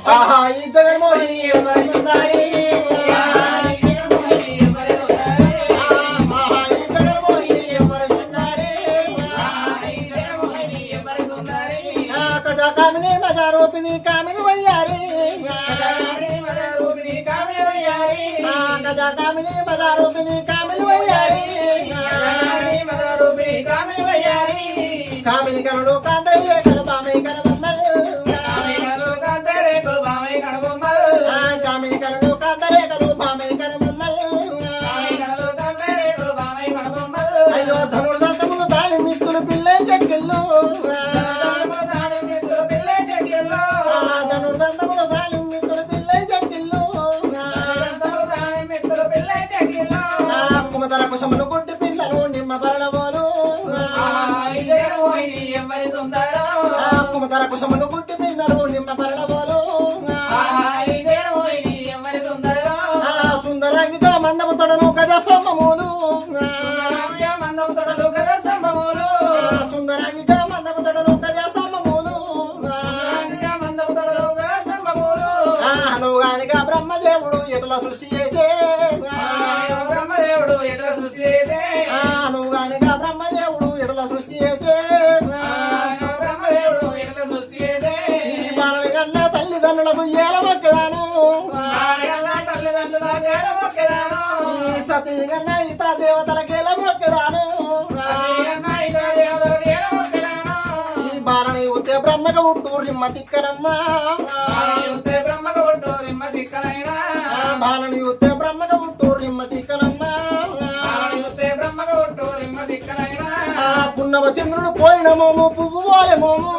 ఆహా ఈ జగన్మోహిని ఎవరి సుందరి కామిని మజారూపిణి కామిని వయ్యారి కామిని మజారూపిణి కామిని వయ్యారి కామిని కనుడు కాంతయ్య కనుబామై కనుబొమ్మలు కామిని కనుడు కాంతరే కనుబామై కనుబొమ్మలు అయ్యో ధనుడు దంతములు దాని మిత్రులు పిల్ల చెక్కిళ్ళు ధనుడు దంతములు దాని మిత్రులు పిల్ల చెక్కిళ్ళు కుమతల కుశములు కొట్టి పిల్లలు నిమ్మ పరడబోలు కుమతల కుశములు కొట్టి పిల్లలు నిమ్మ పరడబోలు సుందరంగితో మందము తొడను గజ స్తంభములు సుందరంగితో మందము తొడను గజ స్తంభములు అనుగానిగా బ్రహ్మదేవుడు ఎటుల సృష్టి చేసే అనుగానిగా బ్రహ్మదేవుడు ఎటుల సృష్టి చేసే మానవి కన్నా తల్లిదండ్రులకు ఏల మొక్కదాను సతీ కన్నా ఇత దేవతలకు ఏల మొక్కదాను ఈ బాలని ఉత్తే బ్రహ్మక ఉట్టు రిమ్మ తిక్కనమ్మ బాలని ఉత్తే బ్రహ్మక ఉట్టు రిమ్మ తిక్కనమ్మ పున్నమ చంద్రుడు పోయిన మోము పువ్వు పోలే మోము